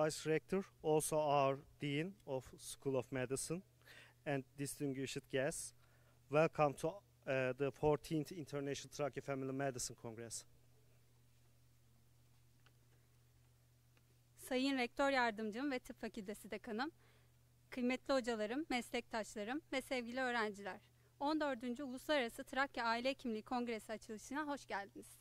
Vice Rector, also our Dean of School of Medicine, and distinguished guests. Welcome to the 14th International Trakya Family Medicine Congress. Sayın Rektör Yardımcım ve Tıp Fakültesi Dekanım, kıymetli hocalarım, meslektaşlarım ve sevgili öğrenciler, 14. Uluslararası Trakya Aile Hekimliği Kongresi açılışına hoş geldiniz.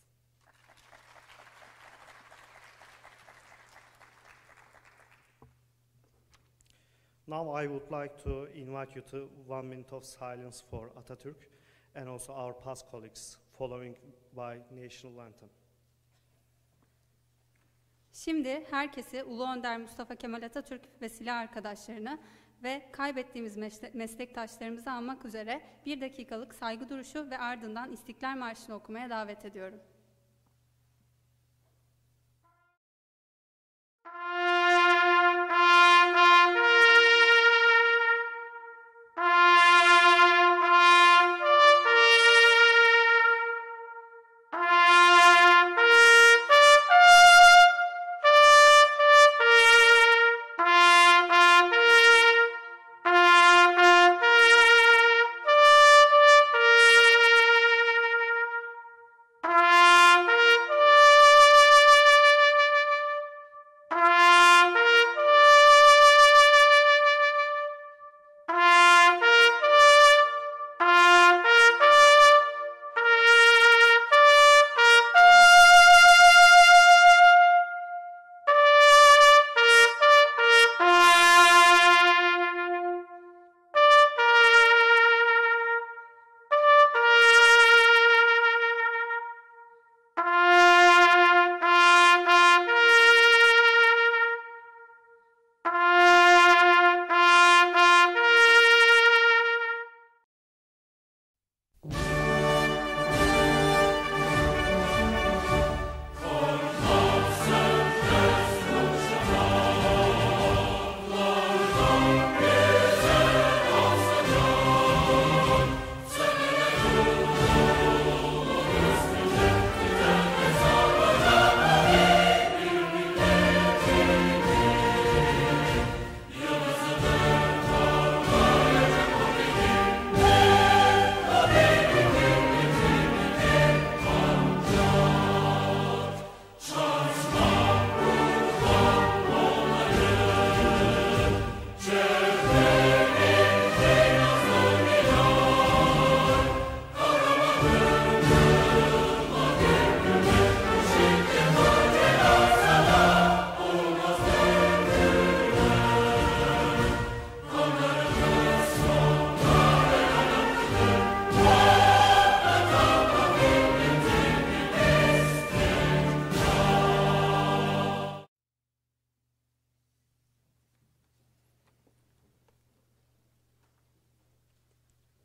Now I would like to invite you to 1 minute of silence for Atatürk and also our past colleagues, following by National Anthem. Şimdi herkesi Ulu Önder Mustafa Kemal Atatürk ve silah arkadaşlarını ve kaybettiğimiz meslektaşlarımızı anmak üzere 1 dakikalık saygı duruşu ve ardından İstiklal Marşı'nı okumaya davet ediyorum.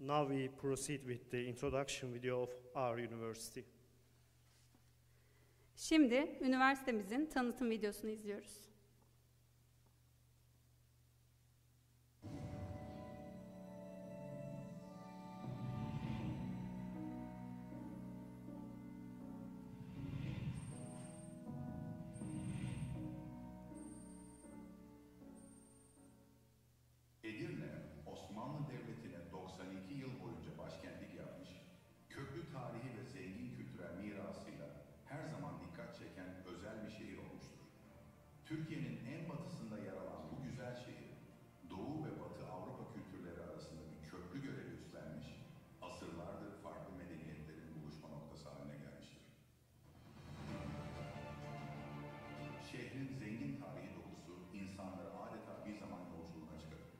Now we proceed with the introduction video of our university. Şimdi üniversitemizin tanıtım videosunu izliyoruz. Osmanlı Devleti'ne 92 yıl boyunca başkentlik yapmış, köklü tarihi ve zengin kültürel mirasıyla her zaman dikkat çeken özel bir şehir olmuştur. Türkiye'nin en batısında yer alan bu güzel şehir, Doğu ve Batı Avrupa kültürleri arasında bir köprü görevi üstlenmiş, asırlardır farklı medeniyetlerin buluşma noktası haline gelmiştir. Şehrin zengin tarihi dokusu insanları adeta bir zaman yolculuğuna çıkarır.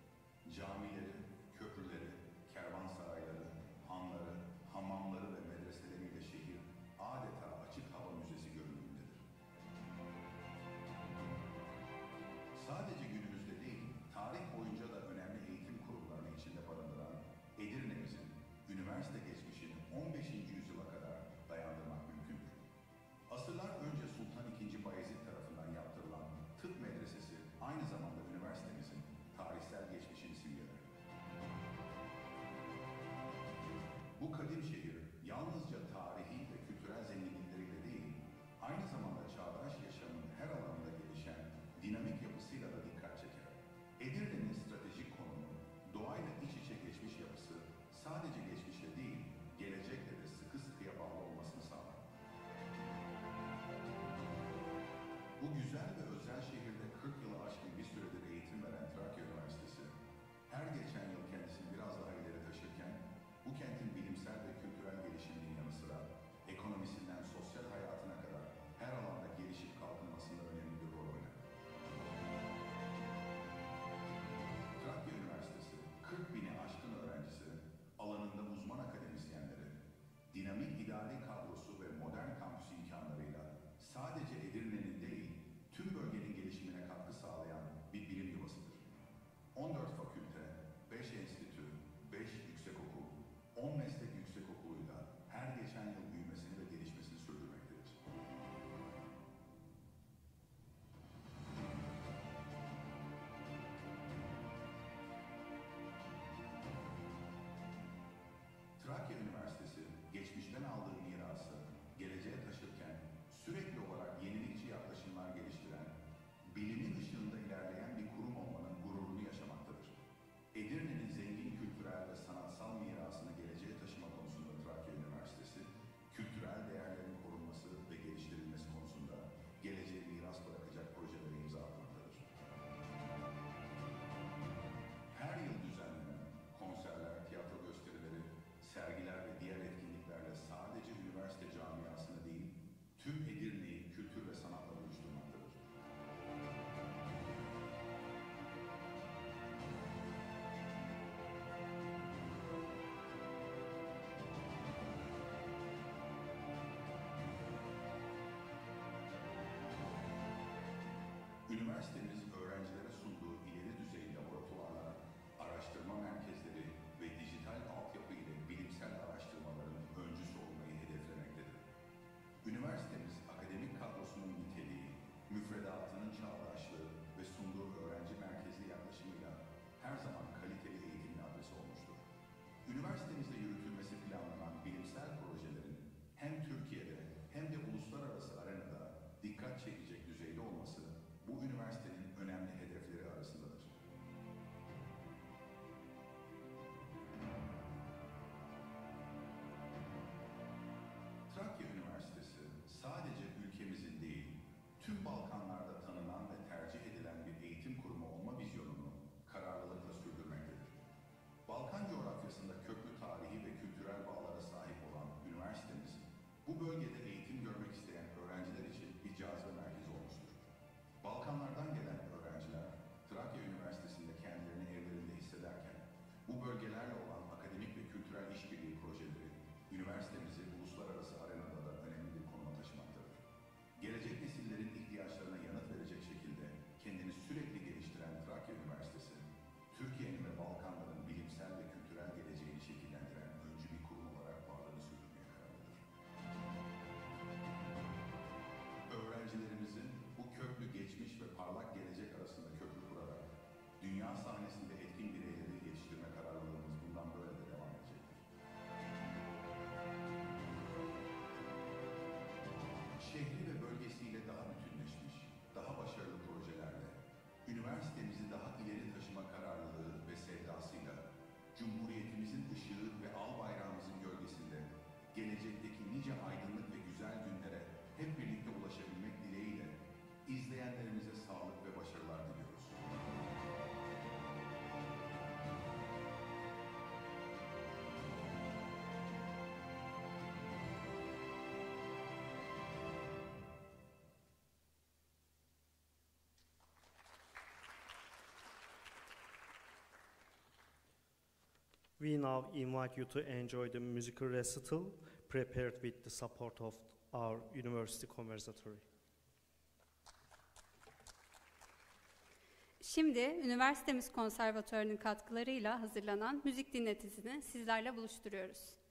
Camileri, köprüleri, kervansarayları, hanları, hamamları ve medreseleriyle şehir adeta açık hava müzesi görünümündedir. 10 meslek yüksekokuluyla her geçen yıl büyümesini ve gelişmesini sürdürmektedir. Trakya Üniversitesi, geçmişten aldığı mirası geleceğe taşırken sürekli olarak yenilikçi yaklaşımlar geliştiren, bilimin ışığında ilerleyen bir kurum olmanın gururunu yaşamaktadır. Edirne'nin zengin kültürel ve sanatsal mirasını geleceğe taşıma konusunda Trakya Üniversitesi, kültürel değerlerin korunması ve geliştirilmesi konusunda geleceğe miras bırakacak projelere imza atmaktadır. Her yıl düzenlenen konserler, tiyatro gösterileri, sergiler ve diğer etkinliklerle sadece üniversite camiasını değil, tüm Edirne'yi kültür ve sanatla buluşturmaktadır. Üniversitemiz öğrencilere sunduğu ileri düzey laboratuvarlar, araştırma merkezleri ve dijital altyapı ile bilimsel araştırmaların öncüsü olmayı hedeflemektedir. Üniversitemiz akademik kadrosunun niteliği, müfredatının çağdaşlığı ve sunduğu öğrenci merkezli yaklaşımıyla her zaman kaliteli eğitimli adresi olmuştur. Üniversitemizde yürütülmesi planlanan bilimsel projelerin hem Türkiye'de hem de uluslararası arenada dikkat çekecek düzeyde olması bu üniversitenin önemli hedefleri arasındadır. Trakya Üniversitesi sadece ülkemizin değil, tüm Balkanlarda tanınan ve tercih edilen bir eğitim kurumu olma vizyonunu kararlılıkla sürdürmektedir. Balkan coğrafyasında köklü tarihi ve kültürel bağlara sahip olan üniversitemiz, bu bölgede eğitim görmek isteyen öğrenciler için bir cazibe merkezi olmuştur. Balkanlardan gelen öğrenciler, Trakya Üniversitesi'nde kendilerini evlerinde hissederken, bu bölgelerle olan akademik ve kültürel işbirliği projeleri, üniversitemizi uluslararası arenada da önemli bir konuma taşımaktadır. Gelecek nesillerin ihtiyaçlarına yanıt verecek şekilde kendini sürekli geliştiren Trakya Üniversitesi, Türkiye'nin ve Balkanların bilimsel ve kültürel geleceğini şekillendiren öncü bir kurum olarak varlığını sürdürmeye kararlıdır. Öğrencilerimizin bu köklü geçmiş ve parlak gelecek arasında köprü kurarak dünya sahnesinde etkin bireyleri yetiştirme kararlılığımız bundan böyle de devam edecektir. Şehri ve bölgesiyle daha bütünleşmiş, daha başarılı projelerle, üniversitemizi daha ileri taşıma kararlılığı ve sevdasıyla, Cumhuriyetimizin ışığı ve al bayrağımızın gölgesinde, gelecekteki nice aydınlık ve güzel günlere hep birlikte ulaşabilmek dileğiyle, izleyenlerimize sağlık ve başarılar diliyoruz. We now invite you to enjoy the musical recital prepared with the support of our University Conservatory. Şimdi üniversitemiz konservatuarının katkılarıyla hazırlanan müzik dinletisini sizlerle buluşturuyoruz.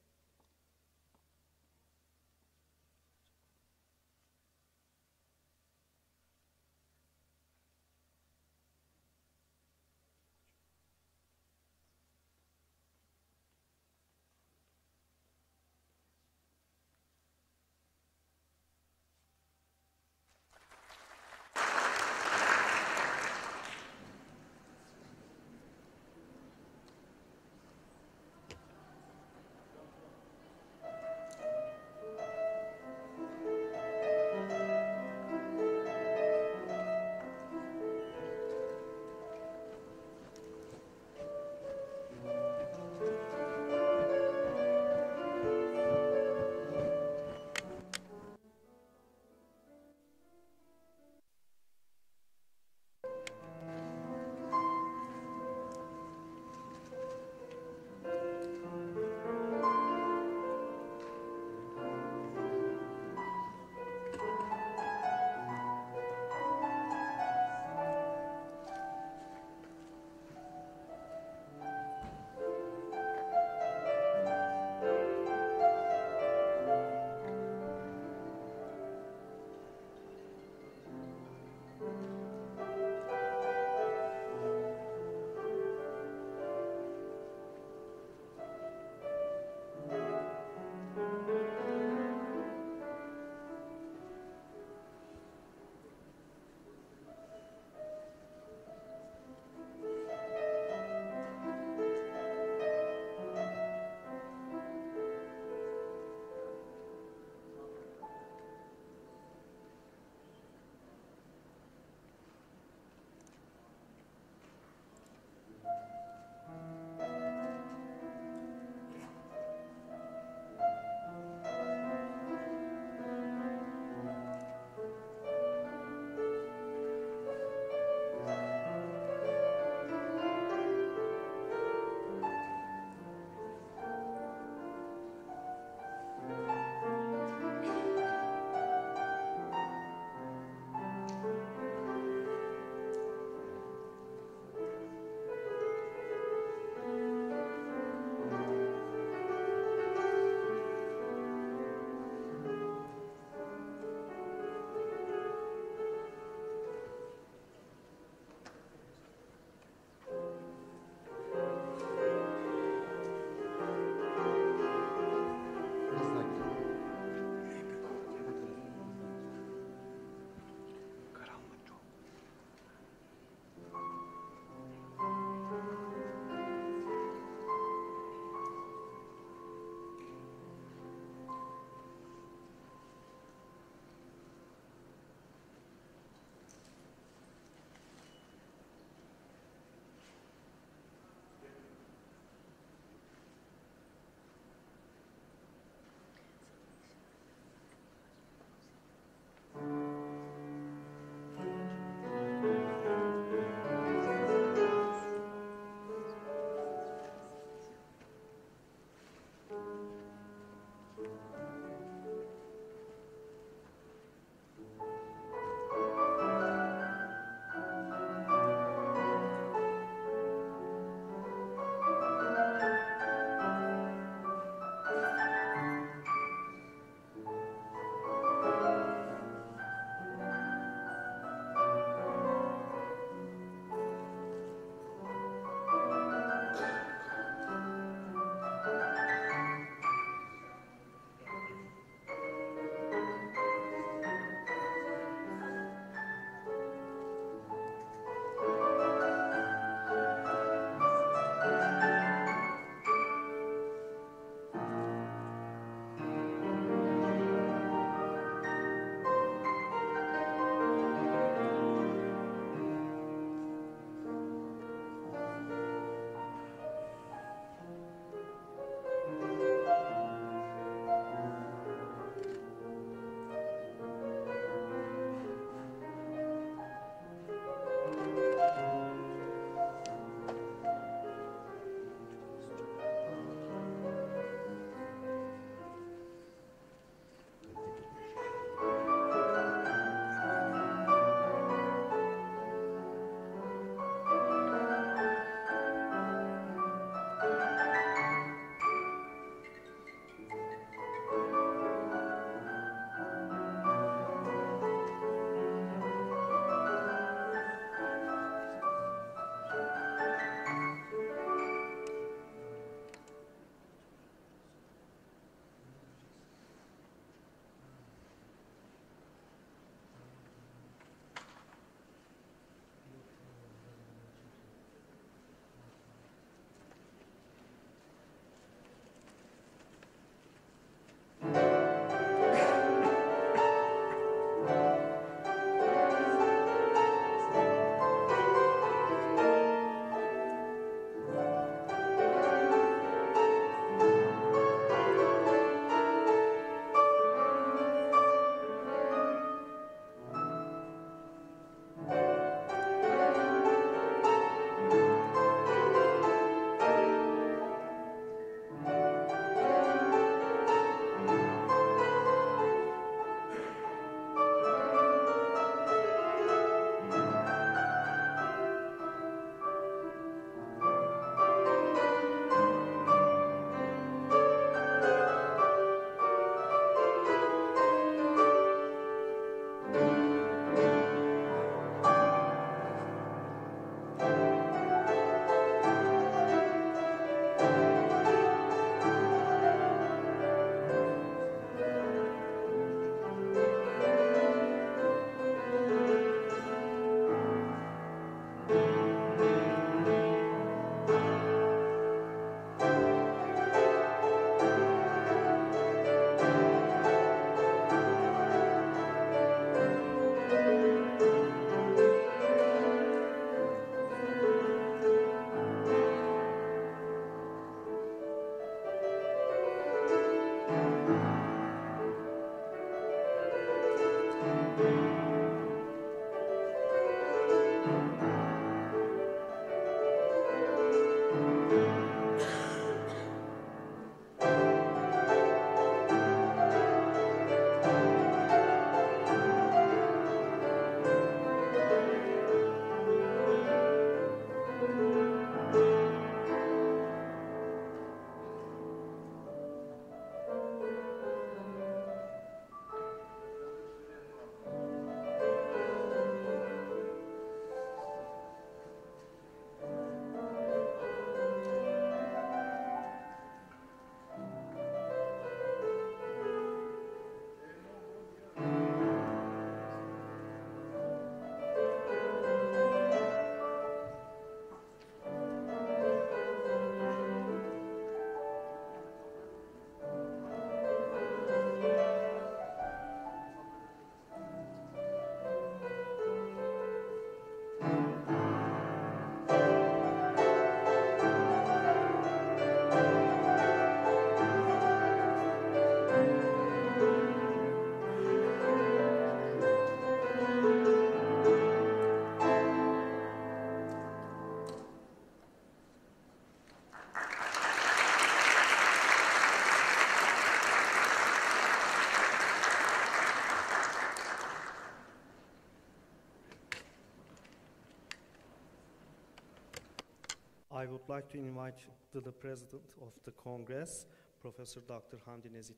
I would like to invite the President of the Congress, Professor Dr. Hamdi Nezih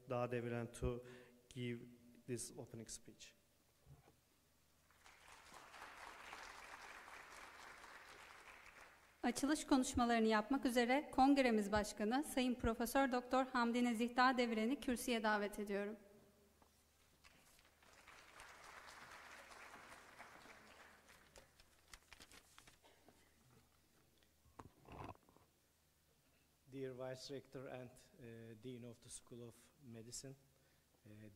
Dağdeviren, to give this opening speech. Açılış konuşmalarını yapmak üzere Kongremiz Başkanı Sayın Profesör Doktor Hamdi Nezih Dağdeviren'i kürsüye davet ediyorum. Dear Vice Rector and Dean of the School of Medicine,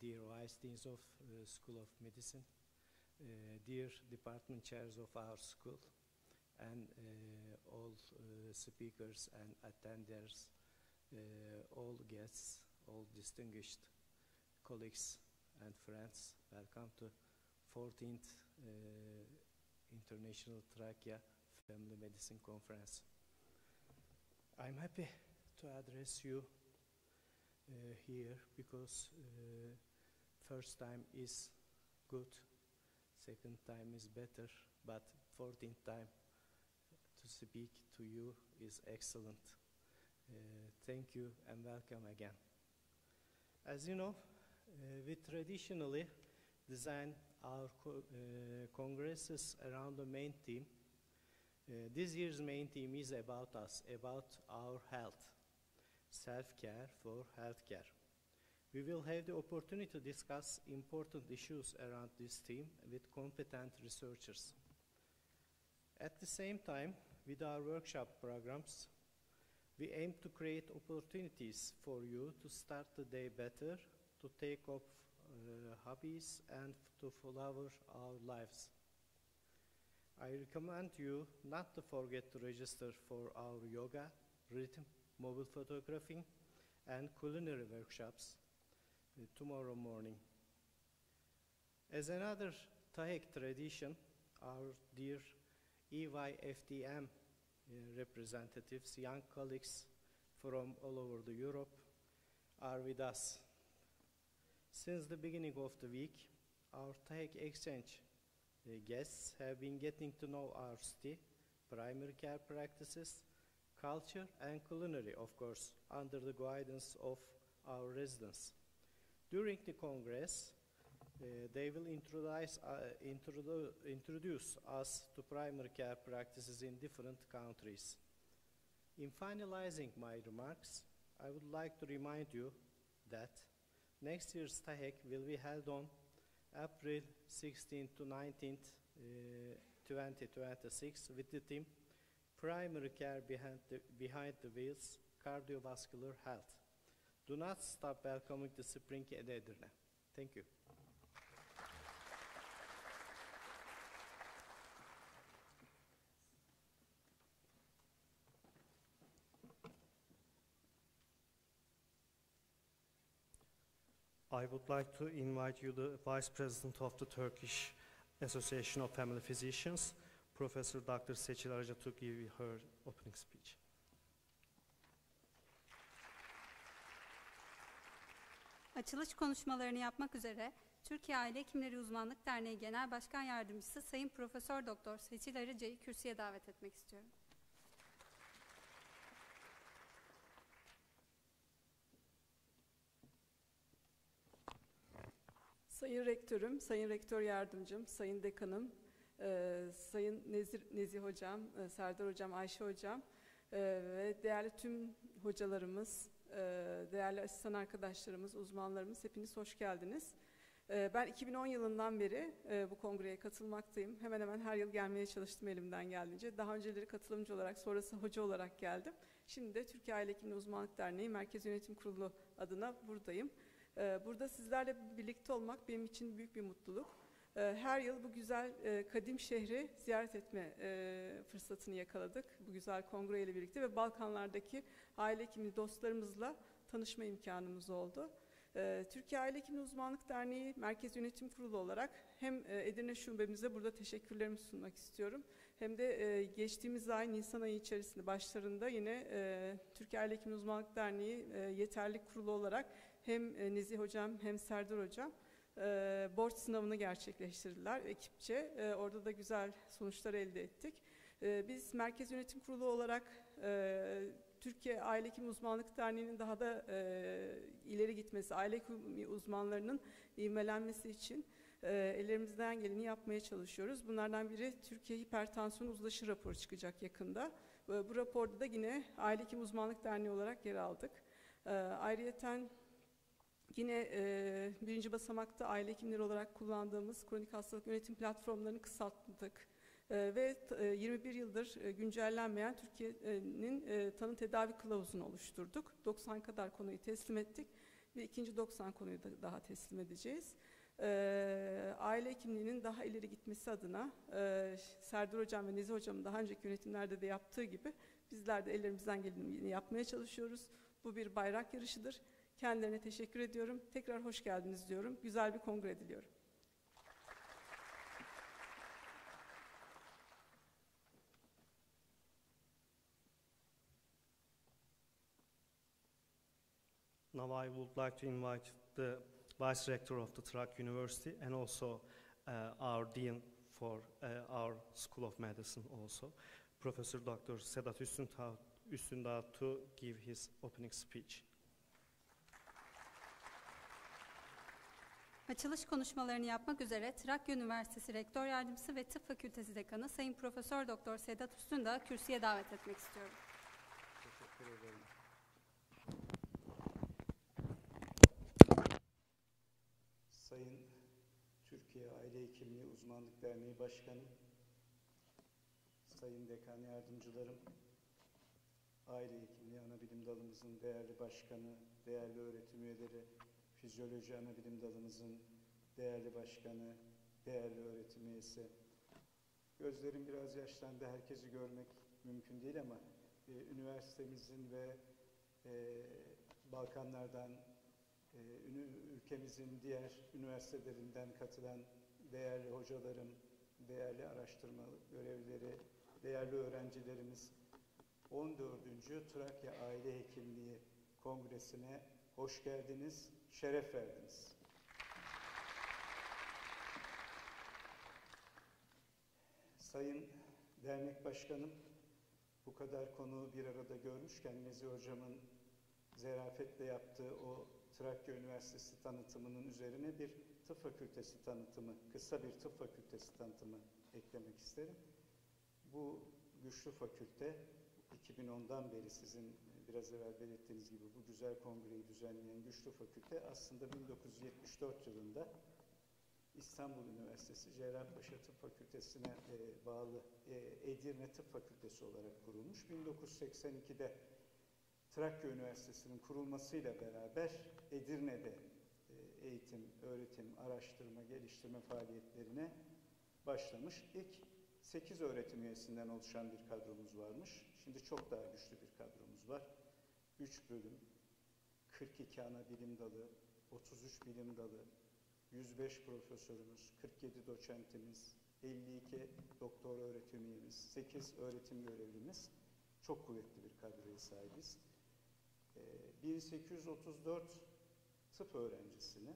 dear Vice Deans of School of Medicine, dear department chairs of our school, and all speakers and attenders, all guests, all distinguished colleagues and friends, welcome to 14th International Trakya Family Medicine Conference. I'm happy to address you here because first time is good, second time is better, but 14th time to speak to you is excellent. Thank you and welcome again. As you know, we traditionally design our congresses around the main theme. This year's main theme is about us, about our health, self-care for healthcare. We will have the opportunity to discuss important issues around this theme with competent researchers. At the same time, with our workshop programs, we aim to create opportunities for you to start the day better, to take up hobbies, and to follow our lives. I recommend you not to forget to register for our yoga, rhythm, mobile photographing, and culinary workshops tomorrow morning. As another TAHEK tradition, our dear EYFDM representatives, young colleagues from all over Europe, are with us. Since the beginning of the week, our TAHEK exchange guests have been getting to know our city, primary care practices, culture, and culinary, of course, under the guidance of our residents. During the Congress, they will introduce us to primary care practices in different countries. In finalizing my remarks, I would like to remind you that next year's TAHEK will be held on April 16th to 19th, 2026, with the theme Primary Care Behind the Wheels, Cardiovascular Health. Do not stop welcoming the spring at Edirne. Thank you. I would like to invite you, the Vice President of the Turkish Association of Family Physicians, Professor Dr. Seçil Arıca, to give her opening speech. Açılış konuşmalarını yapmak üzere Türkiye Aile Hekimleri Uzmanlık Derneği Genel Başkan Yardımcısı Sayın Profesör Doktor Seçil Arıca'yı kürsüye davet etmek istiyorum. Sayın Rektörüm, Sayın Rektör Yardımcım, Sayın Dekanım, Sayın Nezih Hocam, Serdar Hocam, Ayşe Hocam ve değerli tüm hocalarımız, değerli asistan arkadaşlarımız, uzmanlarımız, hepiniz hoş geldiniz. Ben 2010 yılından beri bu kongreye katılmaktayım. Hemen hemen her yıl gelmeye çalıştım elimden geldiğince. Daha önceleri katılımcı olarak, sonrası hoca olarak geldim. Şimdi de Türkiye Aile Hekimliği Uzmanlık Derneği Merkez Yönetim Kurulu adına buradayım. Burada sizlerle birlikte olmak benim için büyük bir mutluluk. Her yıl bu güzel kadim şehri ziyaret etme fırsatını yakaladık. Bu güzel kongre ile birlikte ve Balkanlardaki aile hekimliği dostlarımızla tanışma imkanımız oldu. Türkiye Aile Hekimliği Uzmanlık Derneği Merkez Yönetim Kurulu olarak hem Edirne Şubemize burada teşekkürlerimi sunmak istiyorum. Hem de geçtiğimiz ay Nisan ayı içerisinde başlarında yine Türkiye Aile Hekimliği Uzmanlık Derneği Yeterlilik Kurulu olarak hem Nezih Hocam hem Serdar Hocam borç sınavını gerçekleştirdiler ekipçe. Orada da güzel sonuçlar elde ettik. Biz Merkez Yönetim Kurulu olarak Türkiye Aile Hekimliği Uzmanlık Derneği'nin daha da ileri gitmesi, aile hekimliği uzmanlarının ivmelenmesi için ellerimizden geleni yapmaya çalışıyoruz. Bunlardan biri Türkiye Hipertansiyon Uzlaşı raporu çıkacak yakında. Bu raporda da yine Aile Hekimliği Uzmanlık Derneği olarak yer aldık. Ayrıyeten yine birinci basamakta aile hekimleri olarak kullandığımız kronik hastalık yönetim platformlarını kısalttık. Ve 21 yıldır güncellenmeyen Türkiye'nin tanı tedavi kılavuzunu oluşturduk. 90 kadar konuyu teslim ettik ve ikinci 90 konuyu da daha teslim edeceğiz. Aile hekimliğinin daha ileri gitmesi adına Serdar Hocam ve Nezih Hocam'ın daha önceki yönetimlerde de yaptığı gibi bizler de ellerimizden geleni yapmaya çalışıyoruz. Bu bir bayrak yarışıdır. Kendilerine teşekkür ediyorum. Tekrar hoş geldiniz diyorum. Güzel bir kongre diliyorum. Now I would like to invite the Vice Rector of the Trakya University and also our Dean for our School of Medicine also, Professor Dr. Sedat Üstündağ to give his opening speech. Açılış konuşmalarını yapmak üzere Trakya Üniversitesi Rektör Yardımcısı ve Tıp Fakültesi Dekanı Sayın Profesör Doktor Sedat Üstündağ'ı kürsüye davet etmek istiyorum. Teşekkür ederim. Sayın Türkiye Aile Hekimliği Uzmanlık Derneği Başkanı, Sayın Dekan Yardımcılarım, Aile Hekimliği Anabilim Dalımızın değerli başkanı, değerli öğretim üyeleri, Fizyoloji Anabilim Dalımızın değerli başkanı, değerli öğretim üyesi. Gözlerim biraz yaşlandı, herkesi görmek mümkün değil ama üniversitemizin ve Balkanlardan, ülkemizin diğer üniversitelerinden katılan değerli hocalarım, değerli araştırma görevlileri, değerli öğrencilerimiz, 14. Trakya Aile Hekimliği Kongresi'ne hoş geldiniz, şeref verdiniz. Sayın Dernek Başkanım, bu kadar konuğu bir arada görmüşken Nezih Hocam'ın zarafetle yaptığı o Trakya Üniversitesi tanıtımının üzerine bir tıp fakültesi tanıtımı, kısa bir tıp fakültesi tanıtımı eklemek isterim. Bu güçlü fakülte, 2010'dan beri sizin biraz evvel belirttiğiniz gibi bu güzel kongreyi düzenleyen güçlü fakülte aslında 1974 yılında İstanbul Üniversitesi Cerrahpaşa Tıp Fakültesi'ne bağlı Edirne Tıp Fakültesi olarak kurulmuş. 1982'de Trakya Üniversitesi'nin kurulmasıyla beraber Edirne'de eğitim, öğretim, araştırma, geliştirme faaliyetlerine başlamış. İlk 8 öğretim üyesinden oluşan bir kadromuz varmış. Şimdi çok daha güçlü bir kadromuz var. 3 bölüm, 42 ana bilim dalı, 33 bilim dalı, 105 profesörümüz, 47 doçentimiz, 52 doktor öğretim üyemiz, 8 öğretim görevlimiz. Çok kuvvetli bir kadroya sahibiz. 1834 tıp öğrencisini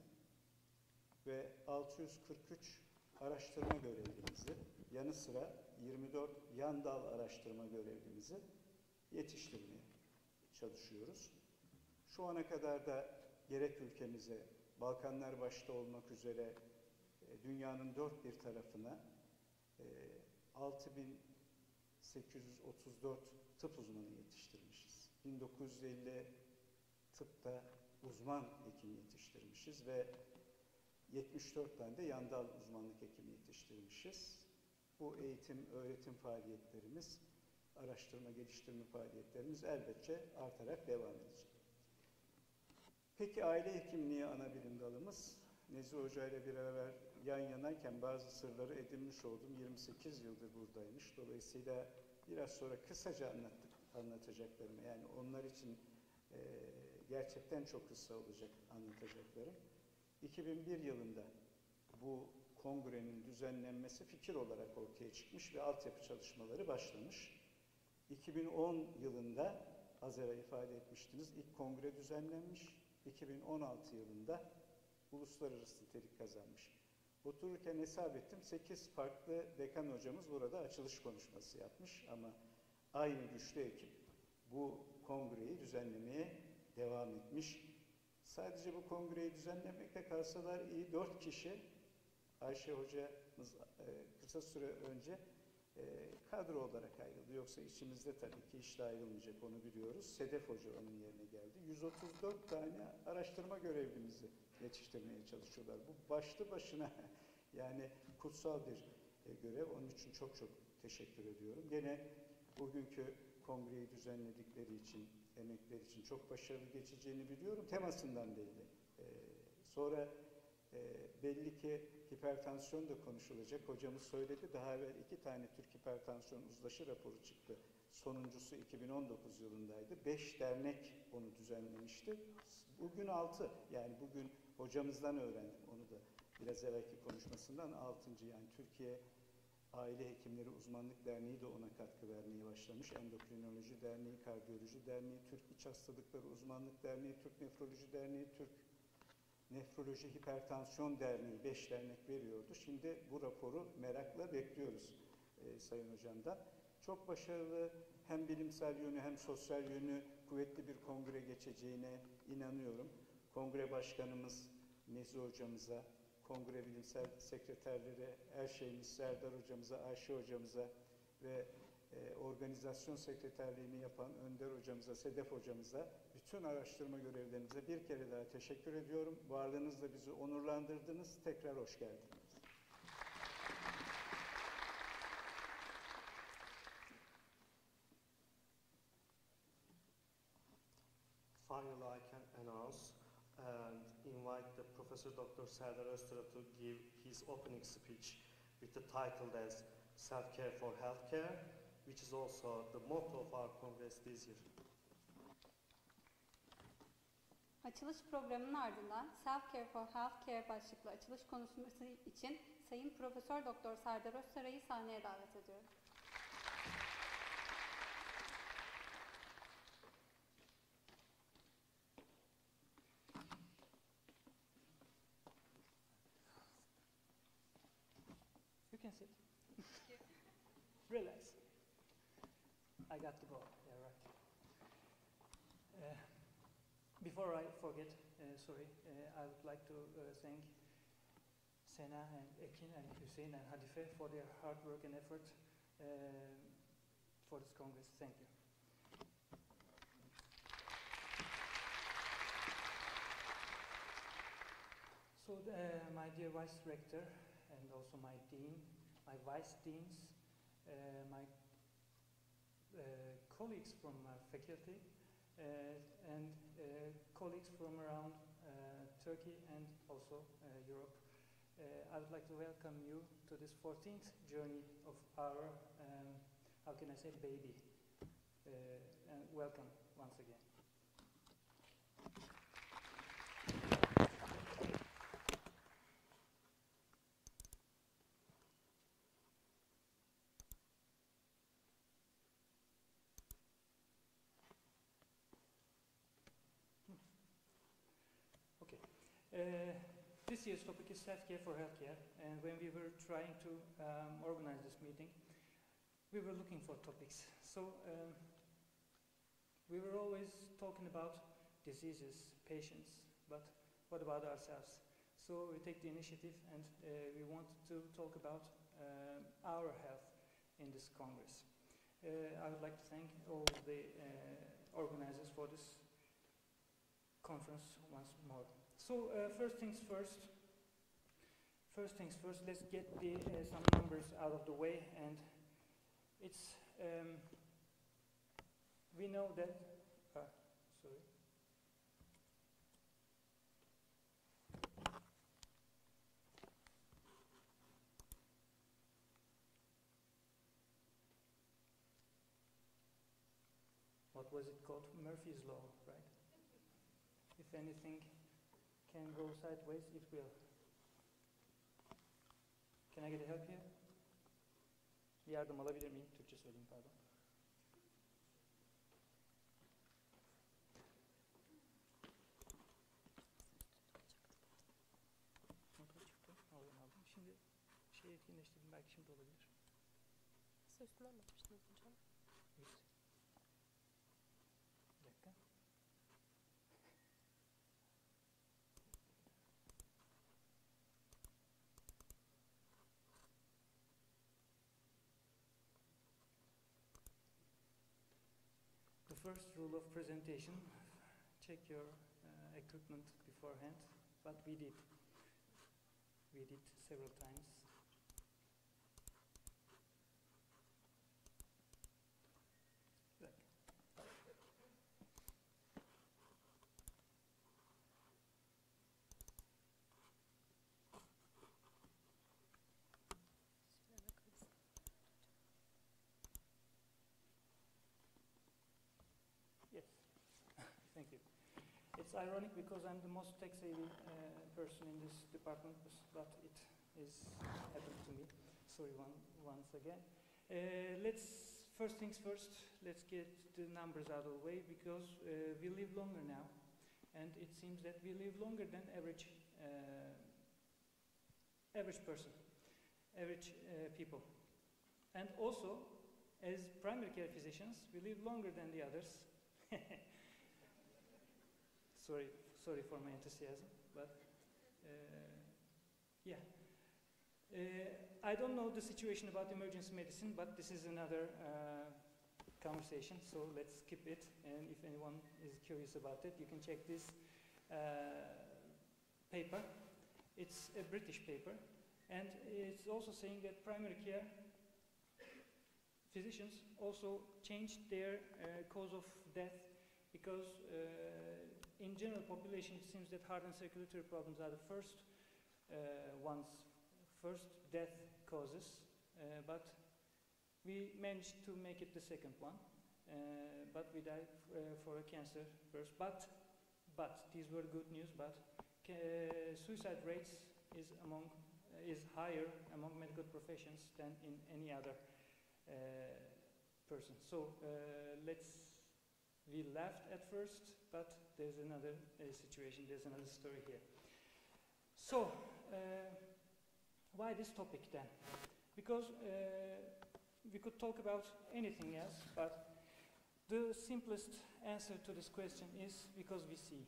ve 643 araştırma görevlimizi, yanı sıra 24 yan dal araştırma görevlimizi yetiştirmeye çalışıyoruz. Şu ana kadar da gerek ülkemize, Balkanlar başta olmak üzere dünyanın dört bir tarafına 6834 tıp uzmanı yetiştirmişiz. 1950 tıpta uzman hekim yetiştirmişiz ve 74 tane de yan dal uzmanlık hekimi yetiştirmişiz. Bu eğitim, öğretim faaliyetlerimiz, araştırma, geliştirme faaliyetlerimiz elbette artarak devam edecek. Peki aile hekimliği ana bilim dalımız, Nezih Hoca ile bir beraber yan yanayken bazı sırları edinmiş oldum. 28 yıldır buradaymış. Dolayısıyla biraz sonra kısaca anlatacaklarım. Yani onlar için gerçekten çok kısa olacak anlatacaklarım. 2001 yılında bu kongrenin düzenlenmesi fikir olarak ortaya çıkmış ve altyapı çalışmaları başlamış. 2010 yılında az evvel ifade etmiştiniz, ilk kongre düzenlenmiş. 2016 yılında uluslararası nitelik kazanmış. Otururken hesap ettim, 8 farklı dekan hocamız burada açılış konuşması yapmış ama aynı güçlü ekip bu kongreyi düzenlemeye devam etmiş. Sadece bu kongreyi düzenlemekte kalsalar iyi, 4 kişi, Ayşe hocamız kısa süre önce kadro olarak ayrıldı. Yoksa içimizde tabii ki hiç de ayrılmayacak, onu biliyoruz. Sedef Hoca onun yerine geldi. 134 tane araştırma görevlimizi yetiştirmeye çalışıyorlar. Bu başlı başına yani kutsal bir görev. Onun için çok çok teşekkür ediyorum. Gene bugünkü kongreyi düzenledikleri için, emekleri için çok başarılı geçeceğini biliyorum. Temasından belli. Sonra belli ki hipertansiyon da konuşulacak. Hocamız söyledi. Daha evvel 2 tane Türk hipertansiyon uzlaşı raporu çıktı. Sonuncusu 2019 yılındaydı. 5 dernek onu düzenlemişti. Bugün 6. Yani bugün hocamızdan öğrendim. Onu da biraz evvelki konuşmasından 6. Yani Türkiye Aile Hekimleri Uzmanlık Derneği de ona katkı vermeye başlamış. Endokrinoloji Derneği, Kardiyoloji Derneği, Türk İç Hastalıkları Uzmanlık Derneği, Türk Nefroloji Derneği, Türk Nefroloji Hipertansiyon Derneği 5 dernek veriyordu. Şimdi bu raporu merakla bekliyoruz Sayın Hocam'dan. Çok başarılı, hem bilimsel yönü hem sosyal yönü kuvvetli bir kongre geçeceğine inanıyorum. Kongre Başkanımız Nezi Hocamıza, kongre bilimsel sekreterleri Erşehir'imiz Serdar Hocamıza, Ayşe Hocamıza ve organizasyon sekreterliğini yapan Önder Hocamıza, Sedef Hocamıza, bütün araştırma görevlerinize bir kere daha teşekkür ediyorum. Varlığınızla bizi onurlandırdınız. Tekrar hoş geldiniz. Finally, I can announce and invite the Professor Dr. Serdar Öztürk to give his opening speech with the title as Self-Care for Healthcare, which is also the motto of our Congress this year. Açılış programının ardından Self-Care for Healthcare başlıklı açılış konuşması için Sayın Profesör Doktor Serdar Öztürk'ü sahneye davet ediyorum. You can sit. Relax. I got the ball. Yeah, right. Before I forget, I would like to thank Sena and Ekin and Hüseyin and Hadife for their hard work and effort for this Congress. Thank you. So, my dear Vice Rector and also my Dean, my Vice Deans, my colleagues from faculty, and colleagues from around Turkey and also Europe. I would like to welcome you to this 14th journey of our, how can I say, baby. And welcome once again. This year's topic is self-care for healthcare, and when we were trying to organize this meeting, we were looking for topics. So we were always talking about diseases, patients, but what about ourselves? So we take the initiative and we wanted to talk about our health in this Congress. I would like to thank all the organizers for this conference once more. So first things first, let's get some numbers out of the way, and it's, we know that, sorry. What was it called? Murphy's Law, right? If anything can go sideways, it will. Can I get a help here? Bir yardım alabilir miyim? Türkçe söyleyeyim, pardon. etkinleştirdim. Belki şimdi olabilir. Nasıl üstünden mi yapmıştınız hocam? Evet. Bir dakika. The first rule of presentation, check your equipment beforehand, but we did several times. Look. Yes, thank you. It's ironic because I'm the most tech-savvy person in this department, but it is happened to me. Sorry once again. First things first, let's get the numbers out of the way because we live longer now, and it seems that we live longer than average person, average people. And also, as primary care physicians, we live longer than the others. Sorry for my enthusiasm, but yeah. I don't know the situation about emergency medicine, but this is another conversation, so let's skip it. And if anyone is curious about it, you can check this paper. It's a British paper, and it's also saying that primary care physicians also changed their cause of death because in general population it seems that heart and circulatory problems are the first death causes, but we managed to make it the second one, but we died for a cancer first. But these were good news. But suicide rates is higher among medical professions than in any other person. So we laughed at first, but there's another situation. There's another story here. So. Why this topic then? Because we could talk about anything else, but the simplest answer to this question is because we see.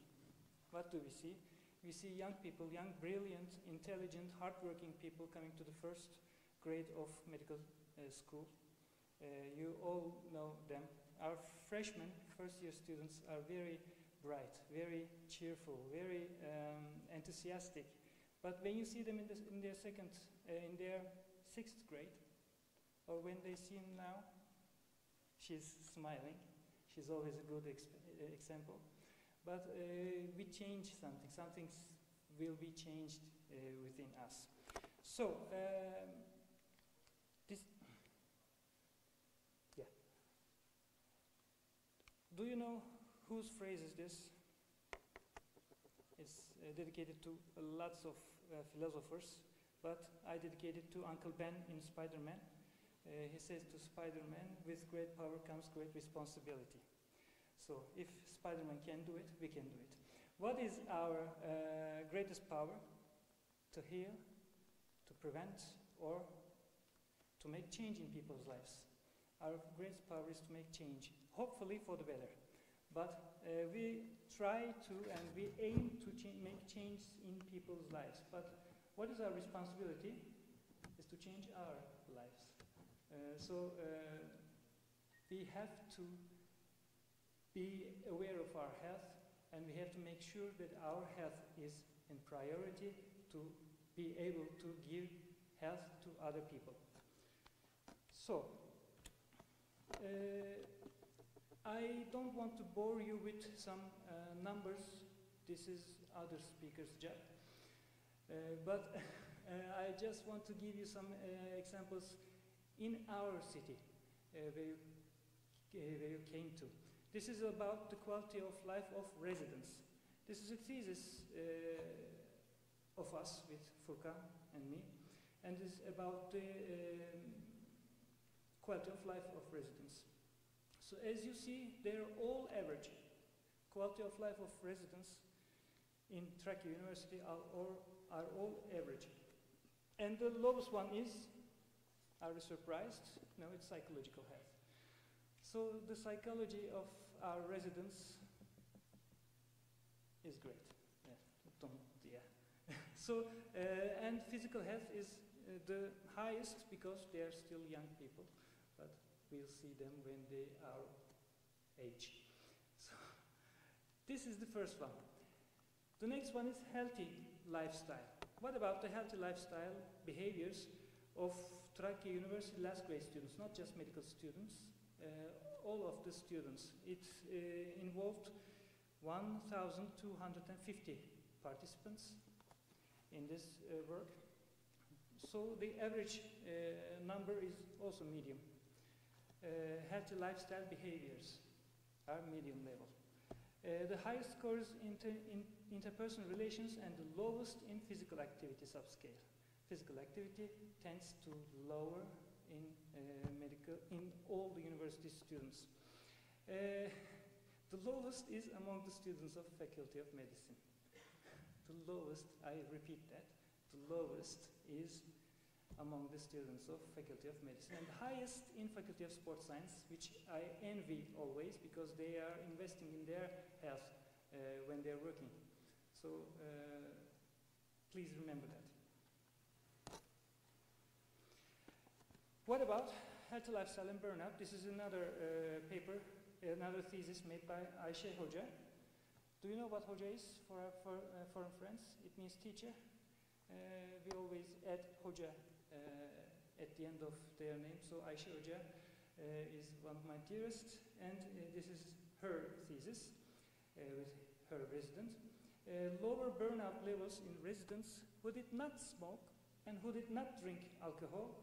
What do we see? We see young people, young, brilliant, intelligent, hardworking people coming to the first grade of medical school. You all know them. Our freshmen, first-year students, are very bright, very cheerful, very enthusiastic. But when you see them in their sixth grade, or when they see him now, she's smiling. She's always a good example. But we change something. Something will be changed within us. So do you know whose phrase is this? It's dedicated to lots of philosophers, but I dedicate it to Uncle Ben in Spider-Man. He says to Spider-Man, with great power comes great responsibility. So if Spider-Man can do it, we can do it. What is our greatest power? To heal, to prevent, or to make change in people's lives. Our greatest power is to make change, hopefully for the better. But we try to and we aim to make change in people's lives. But what is our responsibility? Is to change our lives. So we have to be aware of our health, and we have to make sure that our health is in priority to be able to give health to other people. So I don't want to bore you with some numbers. This is other speakers' job. But I just want to give you some examples in our city where you came to. This is about the quality of life of residents. This is a thesis of us with Furkan and me, and is about the quality of life of residents. So as you see, they're all average. Quality of life of residents in Trakya University are all average. And the lowest one is, are you surprised? No, it's psychological health. So the psychology of our residents is great. So, and physical health is the highest because they are still young people, but we'll see them when they are age. So, this is the first one. The next one is healthy lifestyle. What about the healthy lifestyle behaviors of Trakya University last grade students, not just medical students, all of the students. It involved 1,250 participants in this work. So the average number is also medium. Healthy lifestyle behaviors are medium level. The highest scores in interpersonal relations and the lowest in physical activity subscale. Physical activity tends to lower in all the university students. The lowest is among the students of Faculty of Medicine. The lowest, I repeat that, the lowest is among the students of Faculty of Medicine, and the highest in Faculty of Sports Science, which I envy always because they are investing in their health when they're working. So please remember that. What about healthy lifestyle and burnout? This is another paper, another thesis made by Ayşe Hoca. Do you know what Hoca is for our foreign friends? It means teacher. We always add Hoca at the end of their name. So Ayşe Hoca is one of my dearest, and this is her thesis with her resident. Lower burnout levels in residents who did not smoke and who did not drink alcohol,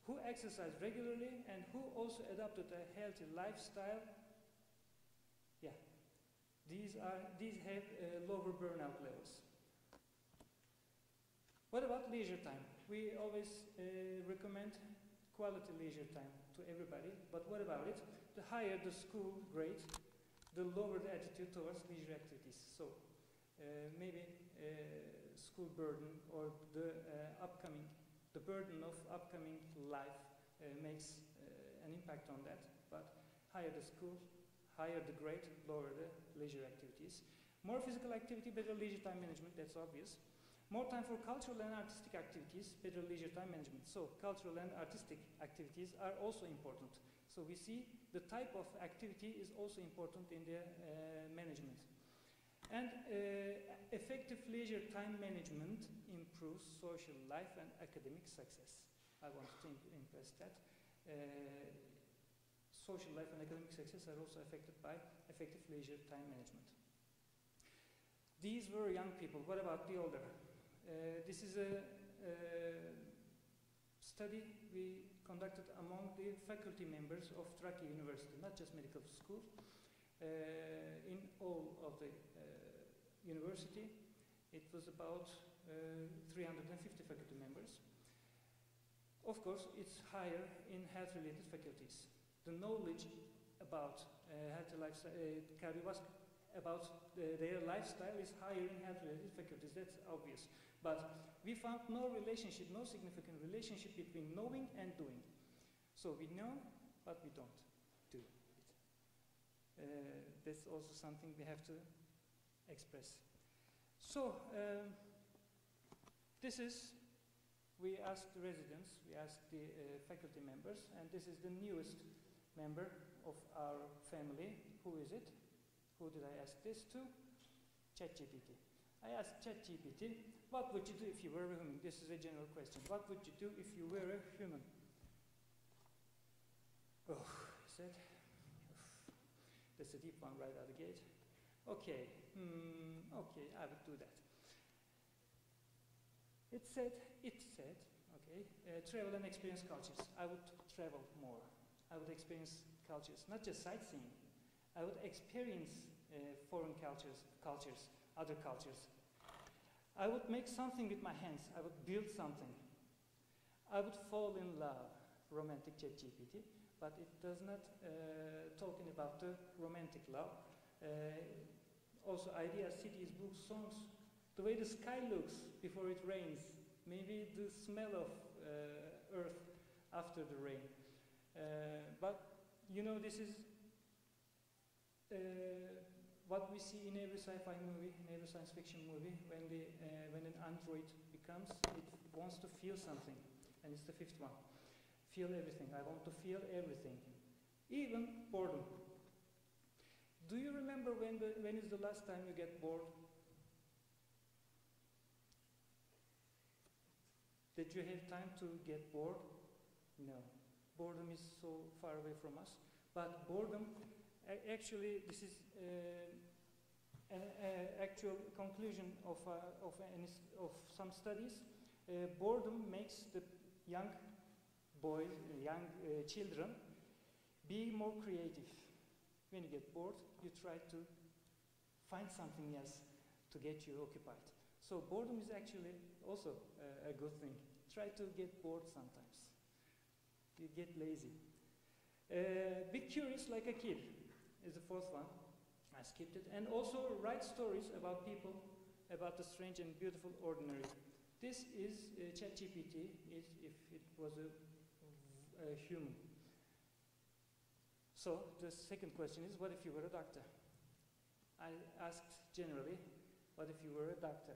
who exercised regularly and who also adopted a healthy lifestyle. Yeah, these have lower burnout levels. What about leisure time? We always recommend quality leisure time to everybody, but what about it? The higher the school grade, the lower the attitude towards leisure activities. So maybe school burden or the burden of upcoming life makes an impact on that, but higher the school, higher the grade, lower the leisure activities. More physical activity, better leisure time management, that's obvious. More time for cultural and artistic activities, better leisure time management. So cultural and artistic activities are also important. So we see the type of activity is also important in the management. And effective leisure time management improves social life and academic success. I want to impress that. Social life and academic success are also affected by effective leisure time management. These were young people. What about the older? This is a study we conducted among the faculty members of Trakya University, not just medical school, in all of the university. It was about 350 faculty members. Of course, it's higher in health-related faculties. The knowledge about healthy lifestyle, about their lifestyle is higher in health-related faculties. That's obvious. But we found no relationship, no significant relationship between knowing and doing. So we know, but we don't do it. That's also something we have to express. So this is, we asked the residents, we asked the faculty members, and this is the newest member of our family. Who is it? Who did I ask this to? ChatGPT. I asked ChatGPT, what would you do if you were a human? This is a general question. What would you do if you were a human? Oh, he said, that's a deep one right out of the gate. Okay, okay, I would do that. It said, okay, travel and experience cultures. I would travel more. I would experience cultures, not just sightseeing. I would experience foreign cultures, other cultures. I would make something with my hands. I would build something. I would fall in love, romantic ChatGPT, but it does not talking about the romantic love. Also ideas, cities, books, songs, the way the sky looks before it rains, maybe the smell of earth after the rain. But you know, this is what we see in every sci-fi movie, in every science fiction movie. When an android becomes, it wants to feel something, and it's the fifth one. Feel everything. I want to feel everything, even boredom. Do you remember when is the last time you get bored? Did you have time to get bored? No. Boredom is so far away from us. But boredom, actually, this is an actual conclusion of some studies. Boredom makes the young boys, young children, be more creative. When you get bored, you try to find something else to get you occupied. So boredom is actually also a good thing. Try to get bored sometimes. You get lazy. Be curious like a kid is the fourth one. I skipped it. And also write stories about people, about the strange and beautiful ordinary. This is ChatGPT if it was a human. So the second question is, what if you were a doctor? I asked generally, what if you were a doctor?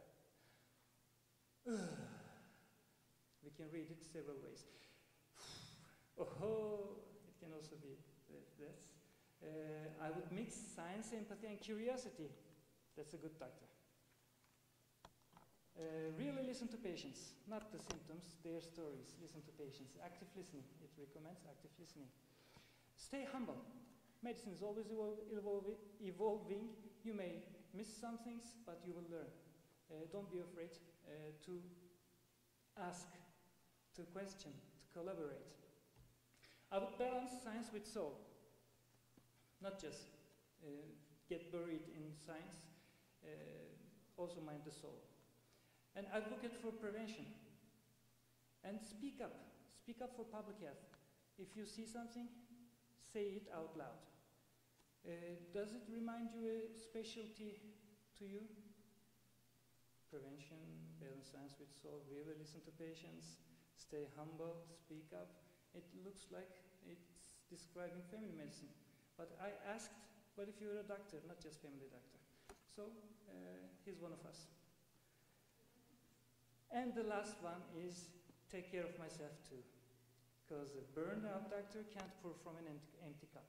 We can read it several ways. Oh, it can also be this. I would mix science, empathy, and curiosity. That's a good doctor. Really listen to patients, not the symptoms, their stories. Listen to patients. Active listening. It recommends active listening. Stay humble. Medicine is always evolving. You may miss some things, but you will learn. Don't be afraid to ask, to question, to collaborate. I would balance science with soul. Not just get buried in science, also mind the soul. And advocate for prevention. And speak up. Speak up for public health. If you see something, say it out loud. Does it remind you a specialty to you? Prevention, balance science with soul, really listen to patients, stay humble, speak up. It looks like it's describing family medicine. But I asked, what if you're a doctor, not just family doctor? So he's one of us. And the last one is take care of myself too. Because a burned out doctor can't pour from an empty cup.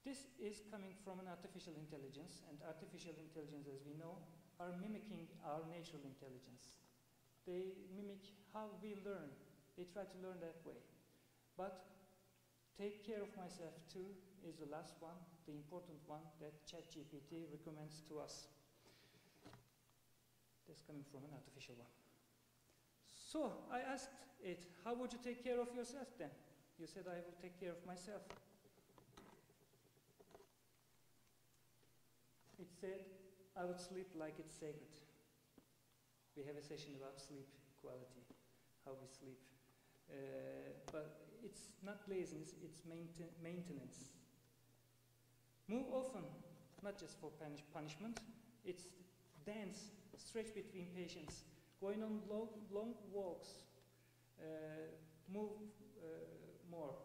This is coming from an artificial intelligence, and artificial intelligence, as we know, are mimicking our natural intelligence. They mimic how we learn. They try to learn that way. But take care of myself too is the last one, the important one that ChatGPT recommends to us. That's coming from an artificial one. So I asked it, how would you take care of yourself then? You said, I will take care of myself. It said, I would sleep like it's sacred. We have a session about sleep quality, how we sleep. But it's not laziness, it's maintenance. Move often, not just for punishment, it's dance, stretch between patients, going on long walks, move more.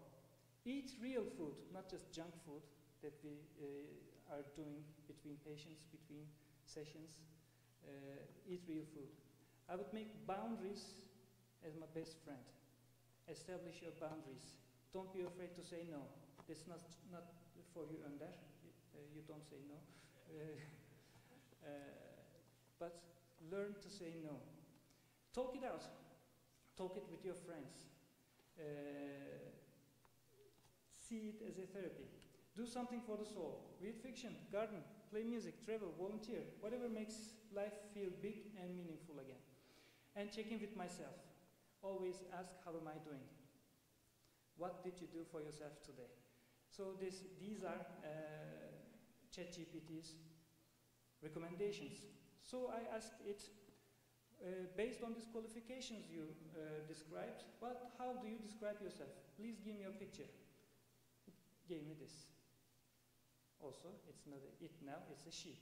Eat real food, not just junk food that we are doing between patients, between sessions. Eat real food. I would make boundaries as my best friend. Establish your boundaries. Don't be afraid to say no. That's not for you, Önder. You don't say no. But learn to say no. Talk it out. Talk it with your friends. See it as a therapy. Do something for the soul. Read fiction, garden, play music, travel, volunteer, whatever makes life feel big and meaningful again. And check in with myself. Always ask, how am I doing? What did you do for yourself today? So these are ChatGPT's recommendations. So I asked it, based on these qualifications you described, how do you describe yourself? Please give me a picture. It gave me this. Also, it's not it now, it's a she.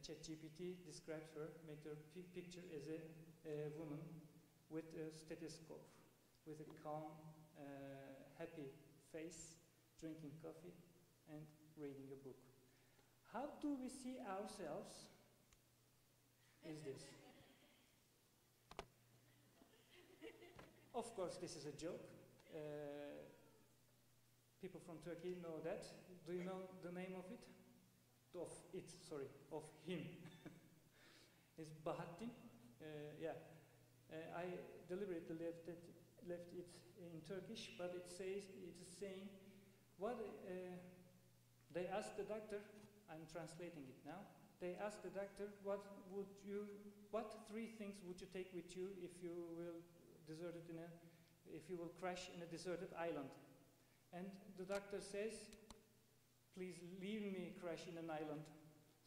ChatGPT describes her, make her picture as a woman with a stethoscope, with a calm, happy face, drinking coffee and reading a book. How do we see ourselves? Is this? Of course, this is a joke. People from Turkey know that. Do you know the name of it? Of him. It's Bahattin. Yeah. I deliberately left it in Turkish, but it is saying, what they asked the doctor, I'm translating it now, they asked the doctor, what 3 things would you take with you if you will crash in a deserted island? And the doctor says, please leave me crash in an island.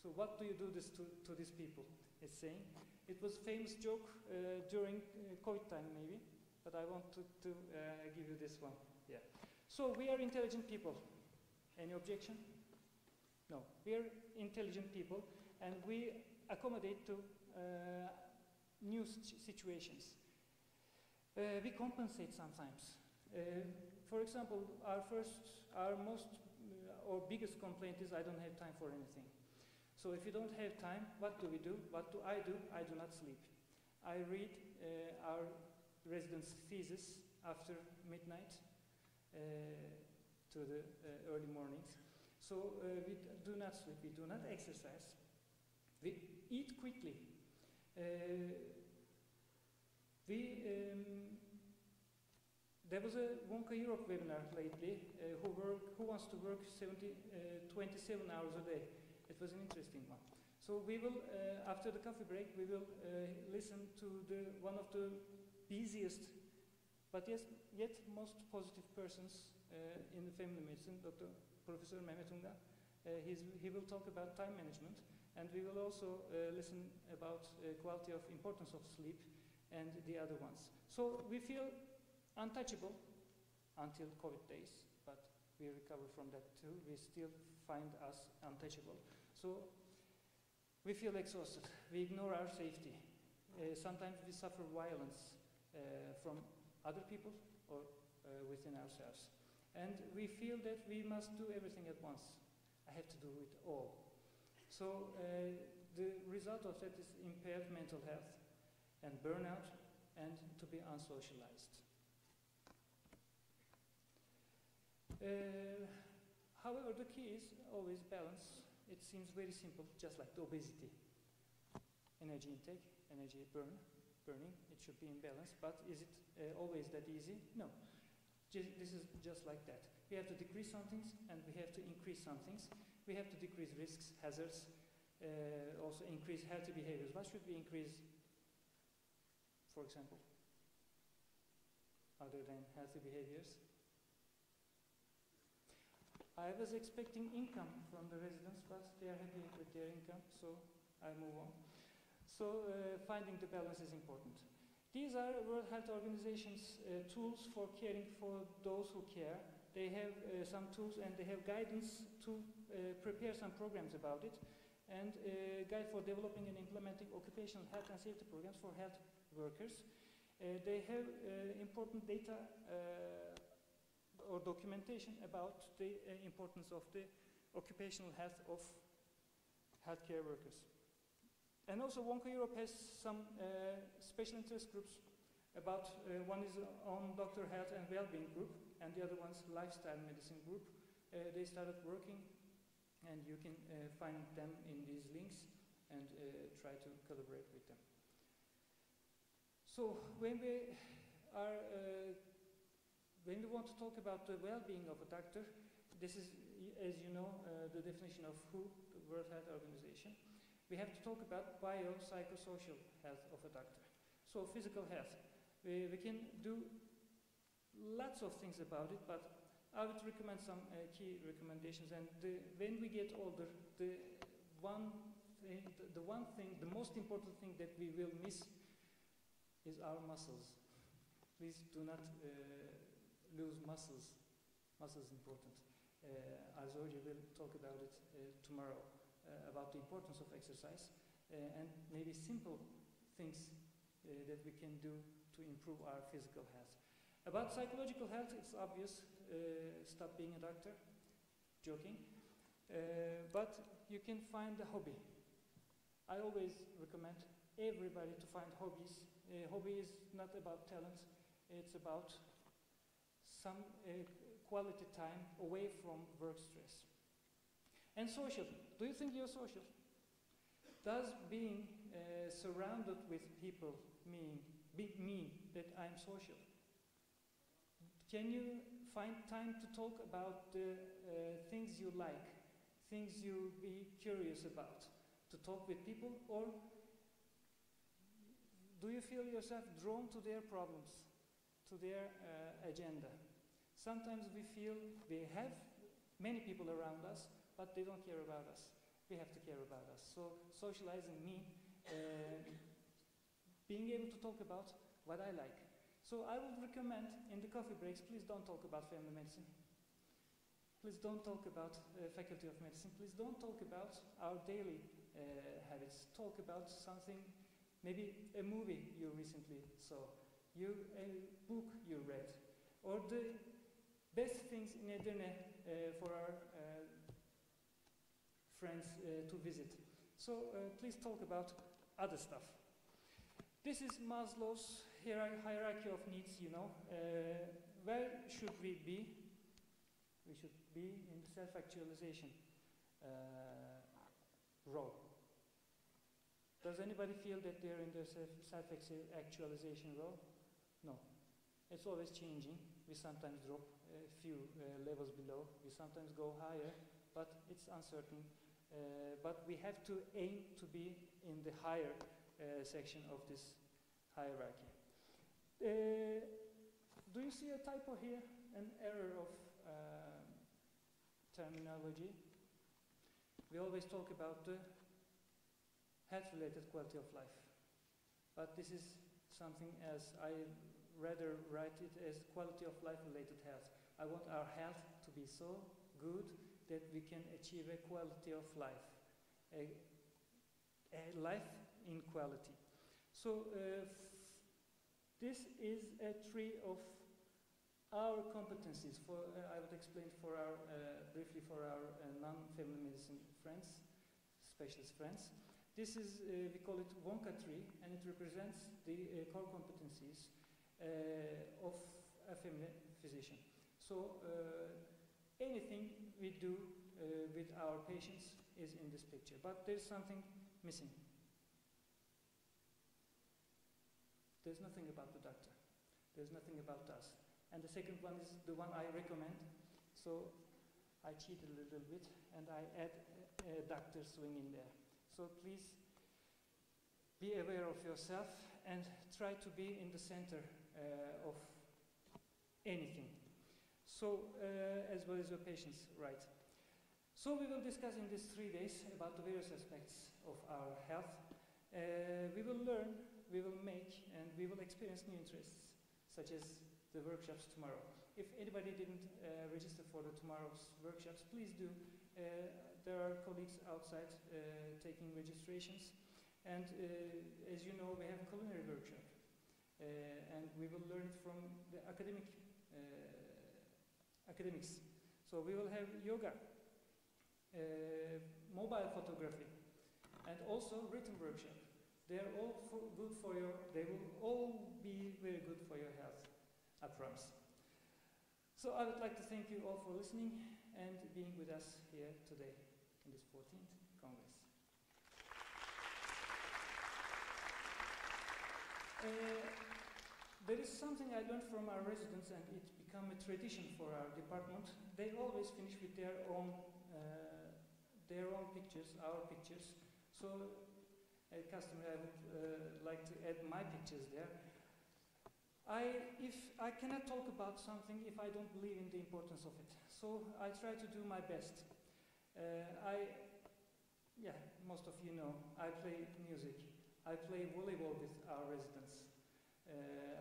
So what do you do this to these people? It's saying. It was a famous joke during COVID time maybe, but I wanted to give you this one. Yeah. So we are intelligent people. Any objection? No. We are intelligent people and we accommodate to new situations. We compensate sometimes. For example, our most or biggest complaint is I don't have time for anything. So if you don't have time, what do we do? What do? I do not sleep. I read our residence thesis after midnight to the early mornings. So we do not sleep, we do not exercise. We eat quickly. There was a Wonka Europe webinar lately who wants to work 27 hours a day. It was an interesting one. So we will, after the coffee break, we will listen to one of the busiest, but yet most positive persons in the family medicine, Professor Mehmet Unga. He will talk about time management, and we will also listen about quality of importance of sleep and the other ones. So we feel untouchable until COVID days, but we recover from that too. We still find us untouchable. So we feel exhausted. We ignore our safety. Sometimes we suffer violence from other people or within ourselves. And we feel that we must do everything at once. I have to do it all. So the result of that is impaired mental health and burnout and to be unsocialized. However, the key is always balance. It seems very simple, just like the obesity. Energy intake, energy burning, it should be in balance, but is it always that easy? No. This is just like that. We have to decrease some things and we have to increase some things. We have to decrease risks, hazards, also increase healthy behaviors. What should we increase, for example, other than healthy behaviors? I was expecting income from the residents, but they are happy with their income, so I move on. So finding the balance is important. These are World Health Organization's tools for caring for those who care. They have some tools and they have guidance to prepare some programs about it, and a guide for developing and implementing occupational health and safety programs for health workers. They have important data or documentation about the importance of the occupational health of healthcare workers. And also Wonka Europe has some special interest groups about, one is on doctor health and well-being group, and the other one's lifestyle medicine group. They started working, and you can find them in these links and try to collaborate with them. So when we want to talk about the well-being of a doctor, this is, as you know, the definition of WHO, the World Health Organization. We have to talk about biopsychosocial health of a doctor. So physical health. We can do lots of things about it, but I would recommend some key recommendations. And when we get older, the most important thing that we will miss is our muscles. Please do not lose muscles. Muscles important. Arzoji will talk about it tomorrow, about the importance of exercise and maybe simple things that we can do to improve our physical health. About psychological health, it's obvious, stop being a doctor, joking, but you can find a hobby. I always recommend everybody to find hobbies. Hobby is not about talent, it's about some quality time away from work stress. And social, do you think you're social? Does being surrounded with people mean that I'm social? Can you find time to talk about the things you like, things you be curious about, to talk with people, or do you feel yourself drawn to their problems, to their agenda? Sometimes we feel we have many people around us, but they don't care about us. We have to care about us. So socializing means being able to talk about what I like. So I would recommend in the coffee breaks, please don't talk about family medicine. Please don't talk about faculty of medicine. Please don't talk about our daily habits. Talk about something, maybe a movie you recently saw, a book you read, or the best things in Edirne for our friends to visit. So please talk about other stuff. This is Maslow's hierarchy of needs, you know. Where should we be? We should be in the self-actualization row. Does anybody feel that they're in the self-actualization row? No. It's always changing. We sometimes drop a few levels below. We sometimes go higher, but it's uncertain. But we have to aim to be in the higher section of this hierarchy. Do you see a typo here? An error of terminology. We always talk about the health-related quality of life, but this is something else. I rather write it as quality of life-related health. I want our health to be so good that we can achieve a quality of life, a life in quality. So this is a tree of our competencies. I would explain briefly for our non-family medicine friends, specialist friends. This is, we call it Wonka tree, and it represents the core competencies of a family physician. So anything we do with our patients is in this picture, but there's something missing. There's nothing about the doctor. There's nothing about us. And the second one is the one I recommend. So I cheated a little bit and I add a doctor swing in there. So please be aware of yourself and try to be in the center of anything. So as well as your patients, right? So we will discuss in these 3 days about the various aspects of our health. We will learn, we will make, and we will experience new interests, such as the workshops tomorrow. If anybody didn't register for tomorrow's workshops, please do. There are colleagues outside taking registrations. And as you know, we have a culinary workshop. And we will learn it from the academics. So we will have yoga, mobile photography, and also written workshop. They are all they will all be very good for your health, I promise. So I would like to thank you all for listening and being with us here today in this 14th Congress. There is something I learned from our residents, and it's become a tradition for our department. They always finish with their own pictures, our pictures. So, as a customer, I would like to add my pictures there. If I cannot talk about something if I don't believe in the importance of it. So I try to do my best. Most of you know, I play music. I play volleyball with our residents.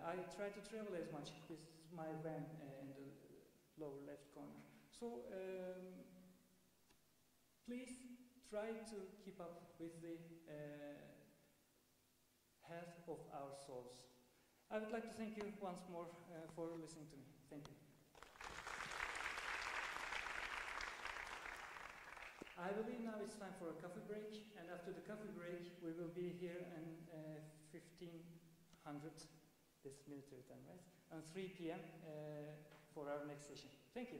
I try to travel as much. This is my van in the lower left corner. So please try to keep up with the health of our souls. I would like to thank you once more for listening to me. Thank you. I believe now it's time for a coffee break, and after the coffee break, we will be here in 1500, this military time, right? On 3 p.m. For our next session. Thank you.